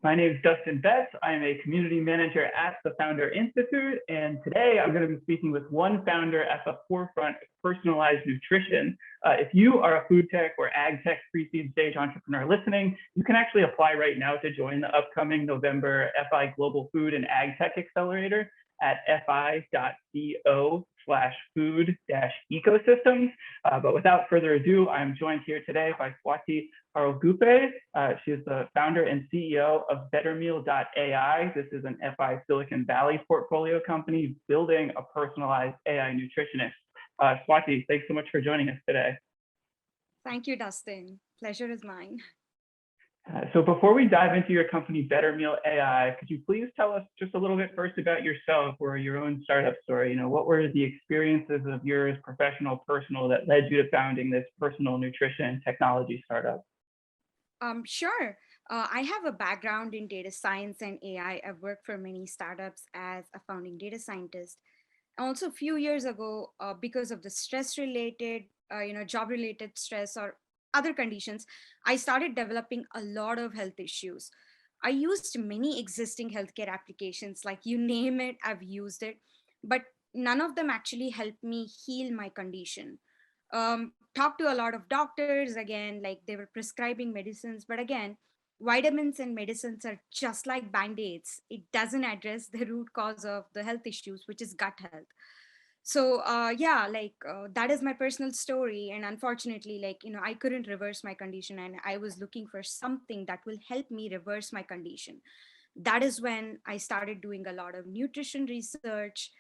My name is Dustin Betts. I am a community manager at the Founder Institute, and today I'm going to be speaking with one founder at the forefront of personalized nutrition. If you are a food tech or ag tech pre-seed stage entrepreneur listening, you can actually apply right now to join the upcoming November FI Global Food and Ag Tech Accelerator at fi.co/food-ecosystems. But without further ado, I'm joined here today by Swathi Arulguppe. She is the founder and CEO of BetterMeal.AI. This is an FI Silicon Valley portfolio company building a personalized AI nutritionist. Swathi, thanks so much for joining us today. Thank you, Dustin. Pleasure is mine. So before we dive into your company, BetterMeal.AI, could you please tell us just a little bit first about yourself or your own startup story? What were the experiences of yours, professional, personal, that led you to founding this personal nutrition technology startup? Sure. I have a background in data science and AI. I've worked for many startups as a founding data scientist. Also, a few years ago, because of the stress-related, job-related stress or other conditions, I started developing a lot of health issues. I used many existing healthcare applications, like you name it, I've used it, but none of them actually helped me heal my condition. Talked to a lot of doctors, again, like they were prescribing medicines, but again, vitamins and medicines are just like band-aids. It doesn't address the root cause of the health issues, which is gut health. So that is my personal story, and unfortunately, I couldn't reverse my condition, and I was looking for something that will help me reverse my condition. That is when I started doing a lot of nutrition research,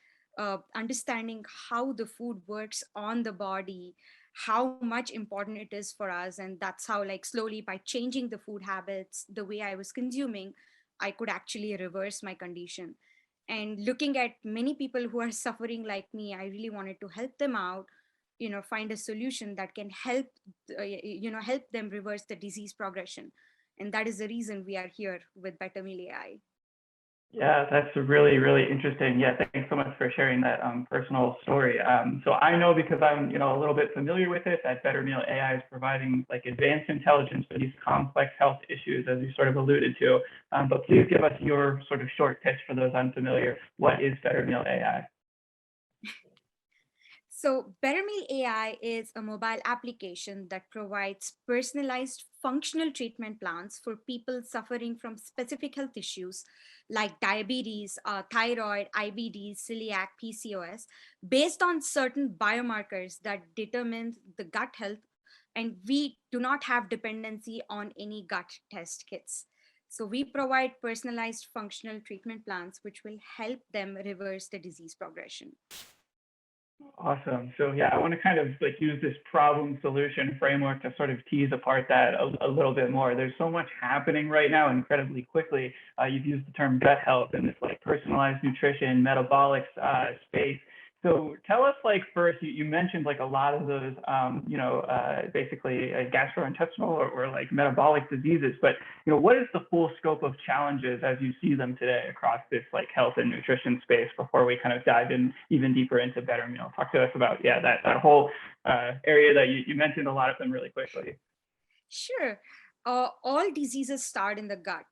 understanding how the food works on the body, how much important it is for us. And that's how, like, slowly by changing the food habits, the way I was consuming, I could actually reverse my condition. And looking at many people who are suffering like me, I really wanted to help them out, find a solution that can help them reverse the disease progression. And that is the reason we are here with BetterMeal.AI. Yeah, that's really, really interesting. Yeah, thanks so much for sharing that personal story. So I know, because I'm, a little bit familiar with it, that BetterMeal.AI is providing like advanced intelligence for these complex health issues, as you sort of alluded to. But please give us your sort of short pitch for those unfamiliar. What is BetterMeal.AI? So BetterMeal.AI is a mobile application that provides personalized functional treatment plans for people suffering from specific health issues like diabetes, thyroid, IBD, celiac, PCOS, based on certain biomarkers that determine the gut health. And we do not have dependency on any gut test kits. So we provide personalized functional treatment plans, which will help them reverse the disease progression. Awesome. So yeah, I want to kind of like use this problem solution framework to sort of tease apart that a little bit more. There's so much happening right now incredibly quickly. You've used the term gut health and this like personalized nutrition, metabolic space. So tell us, like, first, you mentioned like a lot of those, basically gastrointestinal or like metabolic diseases, but, what is the full scope of challenges as you see them today across this like health and nutrition space before we kind of dive in even deeper into BetterMeal? Talk to us about, that whole area that you mentioned a lot of them really quickly. Sure. All diseases start in the gut.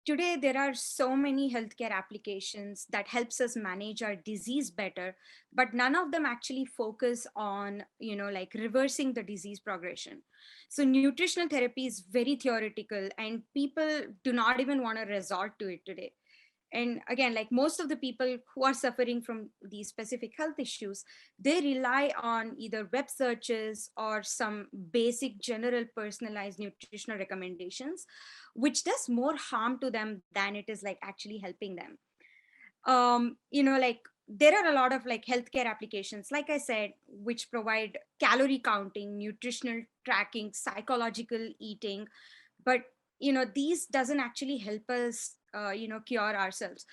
Today, there are so many healthcare applications that helps us manage our disease better, but none of them actually focus on, like reversing the disease progression. So nutritional therapy is very theoretical, and people do not even want to resort to it today. And again, like most of the people who are suffering from these specific health issues, they rely on either web searches or some basic general personalized nutritional recommendations, which does more harm to them than it is like actually helping them. Like there are a lot of like healthcare applications, like I said, which provide calorie counting, nutritional tracking, psychological eating, but these doesn't actually help us cure ourselves.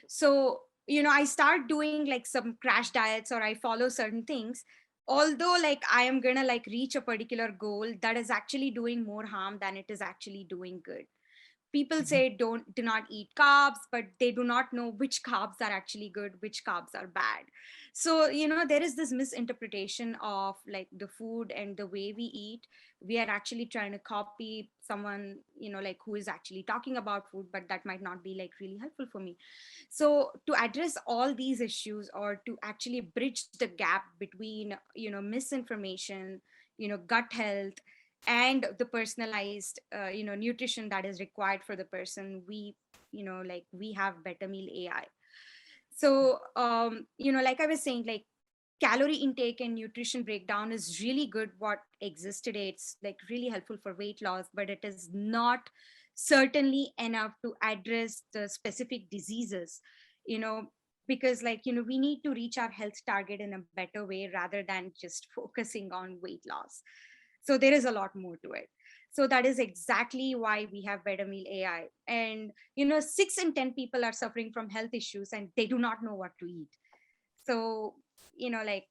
So I start doing like some crash diets, or I follow certain things, although like I am gonna like reach a particular goal, that is actually doing more harm than it is actually doing good. people say do not eat carbs, but they do not know which carbs are actually good, which carbs are bad. So there is this misinterpretation of like the food and the way we eat. We are actually trying to copy someone, like who is actually talking about food, but that might not be like really helpful for me. So to address all these issues, or to actually bridge the gap between misinformation, gut health, and the personalized nutrition that is required for the person, we have Better Meal AI. So like I was saying, like calorie intake and nutrition breakdown is really good what exists today. It's like really helpful for weight loss, but it is not certainly enough to address the specific diseases, you know because we need to reach our health target in a better way rather than just focusing on weight loss. So there is a lot more to it. So that is exactly why we have Better Meal AI. And 6 in 10 people are suffering from health issues and they do not know what to eat. So like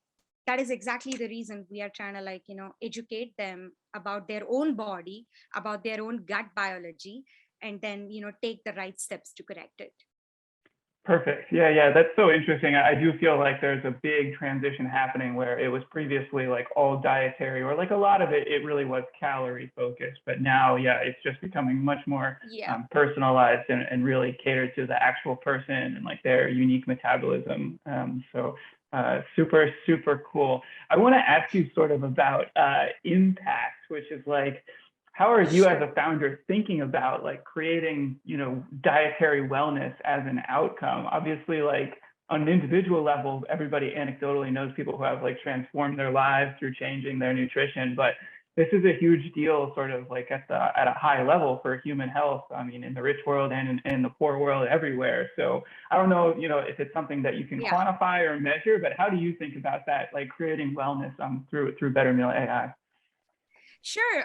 that is exactly the reason we are trying to educate them about their own body, about their own gut biology, and then take the right steps to correct it. Perfect. Yeah, yeah, that's so interesting. I do feel like there's a big transition happening where it was previously like all dietary, or like a lot of it, it really was calorie focused. But now, yeah, it's just becoming much more Yeah. personalized and really catered to the actual person and like their unique metabolism. Super, super cool. I want to ask you sort of about impact, which is like, how are you as Sure. a founder thinking about like creating, dietary wellness as an outcome? Obviously, like on an individual level, everybody anecdotally knows people who have like transformed their lives through changing their nutrition, but this is a huge deal sort of like at a high level for human health. I mean, in the rich world and in the poor world everywhere. So I don't know, if it's something that you can Yeah. quantify or measure, but how do you think about that, like creating wellness through Better Meal AI? Sure.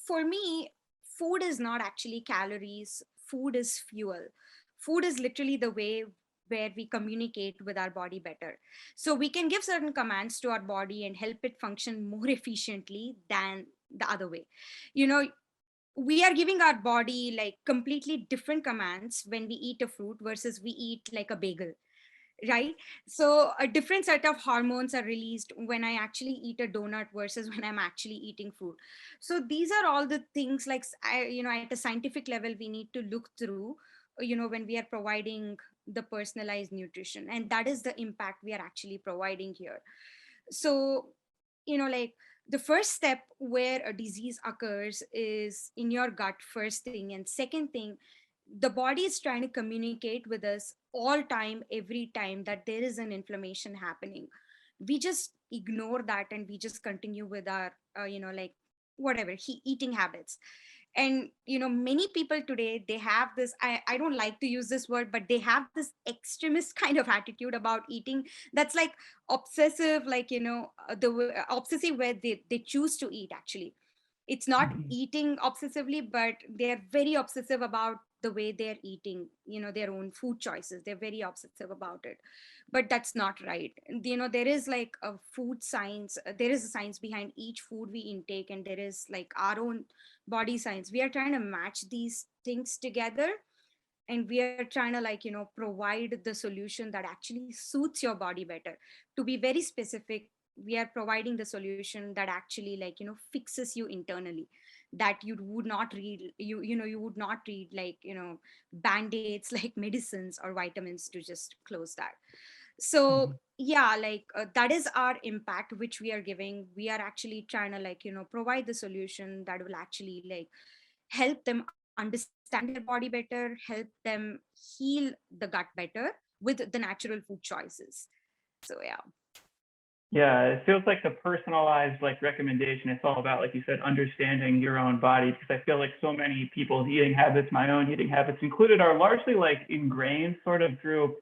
For me, food is not actually calories. Food is fuel. Food is literally the way where we communicate with our body better. So we can give certain commands to our body and help it function more efficiently than the other way. You know, we are giving our body like completely different commands when we eat a fruit versus we eat like a bagel, right? So a different set of hormones are released when I actually eat a donut versus when I'm actually eating fruit. So these are all the things like at a scientific level we need to look through, when we are providing the personalized nutrition, and that is the impact we are actually providing here. So like the first step where a disease occurs is in your gut, first thing. And second thing, the body is trying to communicate with us all time, every time that there is an inflammation happening. We just ignore that and we just continue with our whatever eating habits. And many people today, they have this, I don't like to use this word, but they have this extremist kind of attitude about eating, that's like obsessive, like obsessive, where they choose to eat. Actually, it's not eating obsessively, but they're very obsessive about the way they're eating, their own food choices. They're very obsessive about it, but that's not right. There is like a food science, there is a science behind each food we intake, and there is like our own body science. We are trying to match these things together, and we are trying to provide the solution that actually suits your body better. To be very specific, we are providing the solution that actually fixes you internally, that you would not read, you would not read like band-aids like medicines or vitamins to just close that. So yeah, that is our impact which we are giving. We are actually trying to provide the solution that will actually help them understand their body better, help them heal the gut better with the natural food choices. So yeah. Yeah, it feels like the personalized like recommendation. It's all about, like you said, understanding your own body. Because I feel like so many people's eating habits, my own eating habits included, are largely like ingrained sort of through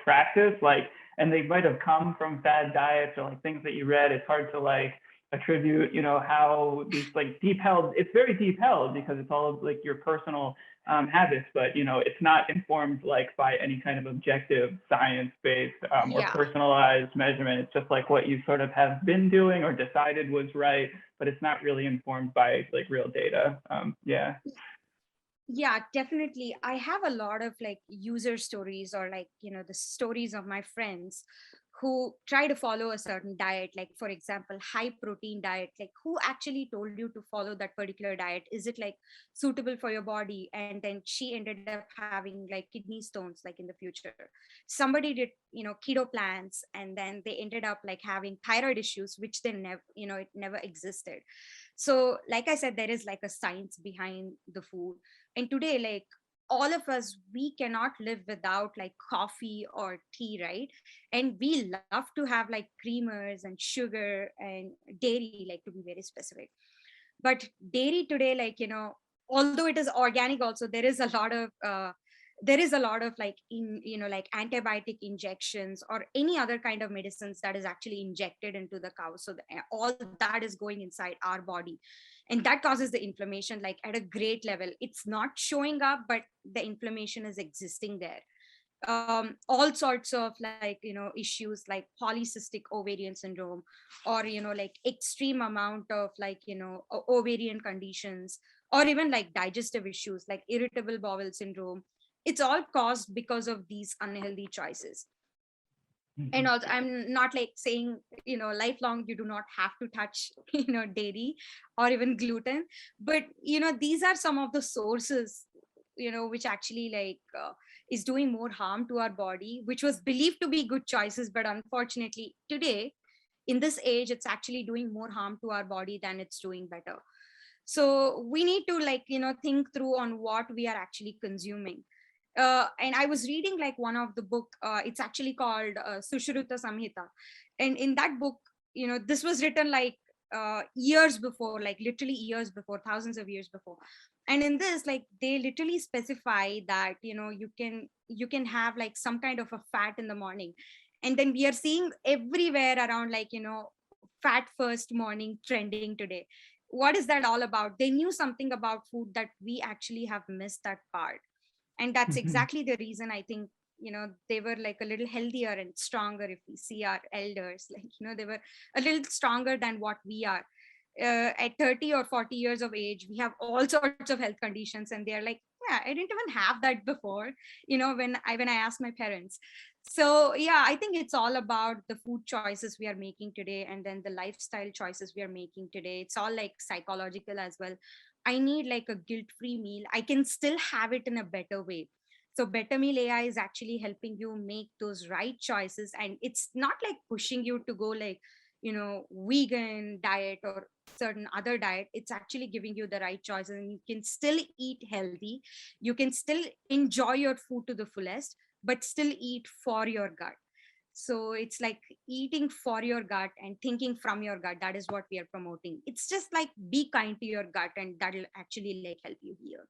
practice. Like, and they might have come from fad diets or like things that you read. It's hard to like attribute, how these like deep held. It's very deep held because it's all of like your personal habits, but it's not informed like by any kind of objective science-based or Yeah. personalized measurement. It's just like what you sort of have been doing or decided was right, but it's not really informed by like real data. Yeah. Yeah, definitely. I have a lot of like user stories or like, the stories of my friends who try to follow a certain diet. Like, for example, high protein diet. Like, who actually told you to follow that particular diet? Is it like suitable for your body? And then she ended up having like kidney stones, like in the future. Somebody did, keto plans, and then they ended up like having thyroid issues, which they never, it never existed. So, like I said, there is like a science behind the food. And today, like, all of us, we cannot live without like coffee or tea, right? And we love to have like creamers and sugar and dairy, like, to be very specific. But dairy today, like, although it is organic also, there is a lot of like, like antibiotic injections or any other kind of medicines that is actually injected into the cow. So all that is going inside our body, and that causes the inflammation like at a great level. It's not showing up, but the inflammation is existing there. All sorts of like, issues like polycystic ovarian syndrome, or like extreme amount of like, ovarian conditions, or even like digestive issues like irritable bowel syndrome. It's all caused because of these unhealthy choices. And Mhm. also, I'm not like saying, lifelong you do not have to touch dairy or even gluten, but these are some of the sources, which actually like is doing more harm to our body, which was believed to be good choices, but unfortunately today, in this age, it's actually doing more harm to our body than it's doing better. So we need to like, think through on what we are actually consuming. And I was reading like one of the book, it's actually called Sushruta Samhita. And in that book, this was written like years before, like literally years before, thousands of years before. And in this, like, they literally specify that, you can have like some kind of a fat in the morning. And then we are seeing everywhere around like, fat first morning trending today. What is that all about? They knew something about food that we actually have missed that part. And that's Mhm. exactly the reason I think, they were like a little healthier and stronger. If we see our elders, like, they were a little stronger than what we are. At 30 or 40 years of age, we have all sorts of health conditions, and they're like, yeah, I didn't even have that before, when I asked my parents. So yeah, I think it's all about the food choices we are making today, and then the lifestyle choices we are making today. It's all like psychological as well. I need like a guilt free meal. I can still have it in a better way. So BetterMeal AI is actually helping you make those right choices. And it's not like pushing you to go like, vegan diet or certain other diet. It's actually giving you the right choices, and you can still eat healthy. You can still enjoy your food to the fullest, but still eat for your gut. So it's like eating for your gut and thinking from your gut. That is what we are promoting. It's just like be kind to your gut, and that'll actually like help you here.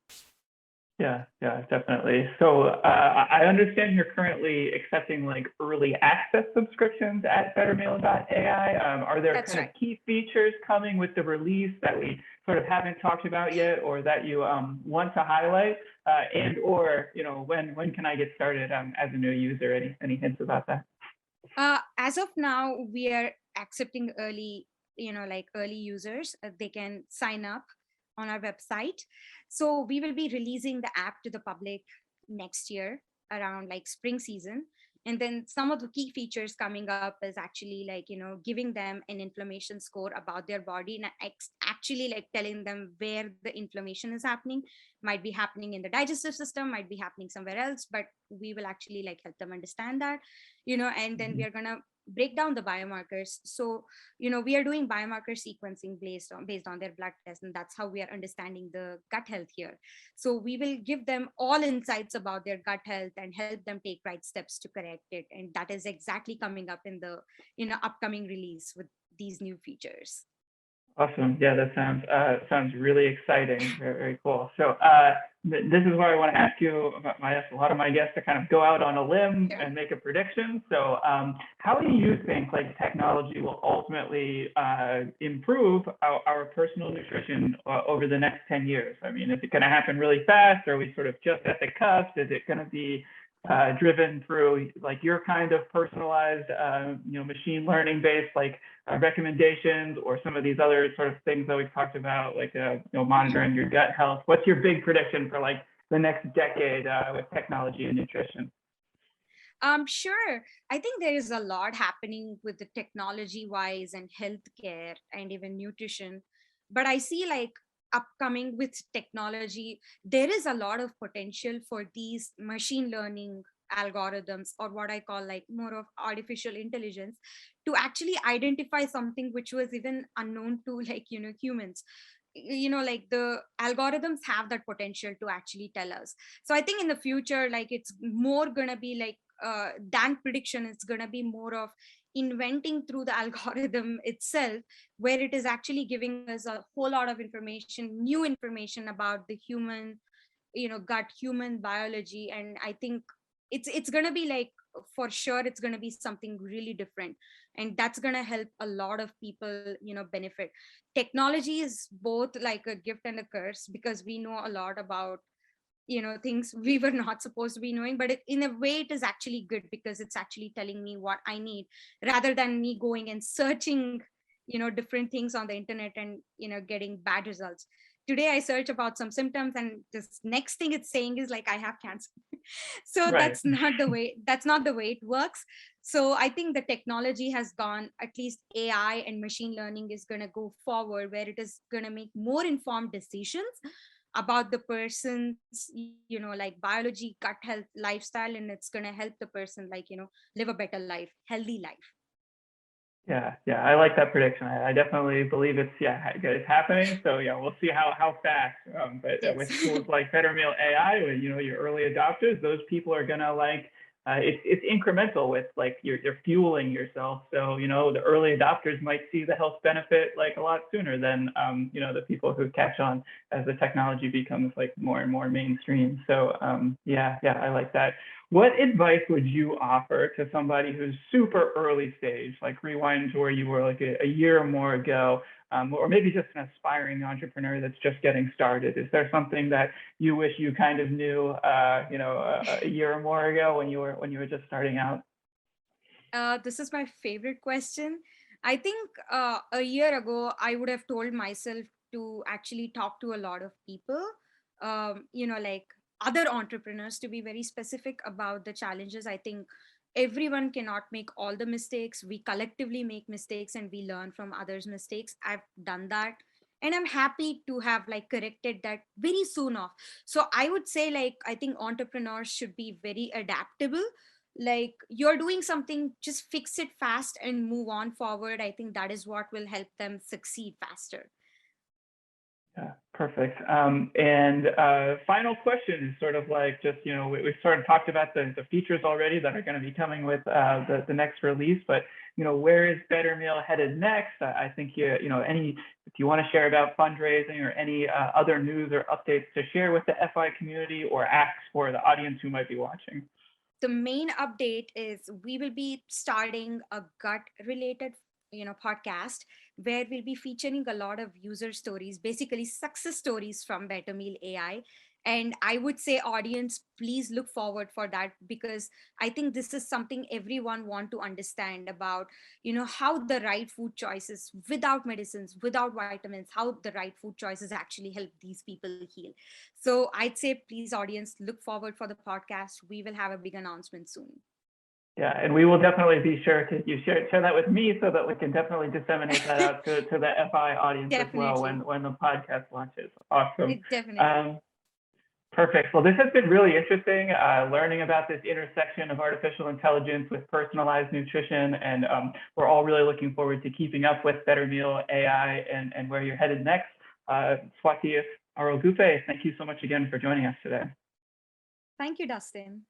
Yeah, yeah, definitely. So I understand you're currently accepting like early access subscriptions at BetterMeal.AI. Are there That's kind of right. key features coming with the release that we sort of haven't talked about yet, or that you want to highlight? And or when can I get started as a new user? Any hints about that? As of now, we are accepting early, like early users. They can sign up on our website. So we will be releasing the app to the public next year around like spring season. And then some of the key features coming up is actually like, giving them an inflammation score about their body, and actually like telling them where the inflammation is happening. Might be happening in the digestive system, might be happening somewhere else, but we will actually like help them understand that. And then we Mhm. are going to break down the biomarkers. So we are doing biomarker sequencing based on their blood test, and that's how we are understanding the gut health here. So we will give them all insights about their gut health and help them take right steps to correct it, and that is exactly coming up in the upcoming release with these new features. Awesome. Yeah, that sounds really exciting. Very, very cool. So this is where I want to ask you about ask a lot of my guests to kind of go out on a limb Sure. and make a prediction. So how do you think like technology will ultimately improve our personal nutrition over the next 10 years? I mean, is it going to happen really fast? Are we sort of just at the cusp? Is it going to be driven through like your kind of personalized, machine learning based like recommendations, or some of these other sort of things that we've talked about, like monitoring your gut health? What's your big prediction for like the next decade with technology and nutrition? Sure. I think there is a lot happening with the technology wise and healthcare and even nutrition. But I see like upcoming with technology, there is a lot of potential for these machine learning algorithms, or what I call like more of artificial intelligence, to actually identify something which was even unknown to like, humans. Like the algorithms have that potential to actually tell us. So I think in the future, like it's more gonna be like than prediction, it's gonna be more of inventing through the algorithm itself, where it is actually giving us a whole lot of information, new information about the human, gut, human biology. And I think it's going to be like, for sure it's going to be something really different, and that's going to help a lot of people, benefit. Technology is both like a gift and a curse, because we know a lot about, things we were not supposed to be knowing, but in a way it is actually good, because it's actually telling me what I need, rather than me going and searching, different things on the internet and, getting bad results. Today I search about some symptoms, and this next thing it's saying is like I have cancer. So Right. that's not the way it works. So I think the technology has gone, at least AI and machine learning is going to go forward, where it is going to make more informed decisions about the person's, like biology, gut health, lifestyle, and it's going to help the person, like, live a better life, healthy life. Yeah, I like that prediction. I definitely believe it's happening. So yeah, we'll see how fast. But Yes. with tools like BetterMealAI, your early adopters, those people are gonna like. It's incremental with like you're fueling yourself. So the early adopters might see the health benefit like a lot sooner than the people who catch on as the technology becomes like more and more mainstream. So yeah, I like that. What advice would you offer to somebody who's super early stage, like rewind to where you were like a year or more ago, or maybe just an aspiring entrepreneur that's just getting started? Is there something that you wish you kind of knew, a year or more ago when you were just starting out? This is my favorite question. I think a year ago, I would have told myself to actually talk to a lot of people, like other entrepreneurs, to be very specific about the challenges. I think everyone cannot make all the mistakes. We collectively make mistakes and we learn from others' mistakes. I've done that. And I'm happy to have like corrected that very soon off. So I would say, like, I think entrepreneurs should be very adaptable. Like, you're doing something, just fix it fast and move on forward. I think that is what will help them succeed faster. Yeah, perfect. And final question is sort of like just, we've sort of talked about the features already that are going to be coming with the next release, but, where is Better Meal headed next? I think, if you want to share about fundraising or any other news or updates to share with the FI community or ask for the audience who might be watching. The main update is we will be starting a gut related, podcast, where we'll be featuring a lot of user stories, basically success stories from BetterMeal AI. And I would say, audience, please look forward for that, because I think this is something everyone want to understand about, how the right food choices, without medicines, without vitamins, how the right food choices actually help these people heal. So I'd say, please, audience, look forward for the podcast. We will have a big announcement soon. Yeah, and we will definitely be sure to share that with me so that we can definitely disseminate that out to the FI audience as well Definitely. when the podcast launches. Awesome. Definitely. Um, Perfect. Well, this has been really interesting, learning about this intersection of artificial intelligence with personalized nutrition. And we're all really looking forward to keeping up with Better Meal AI and where you're headed next. Swathi Arulguppe, thank you so much again for joining us today. Thank you, Dustin.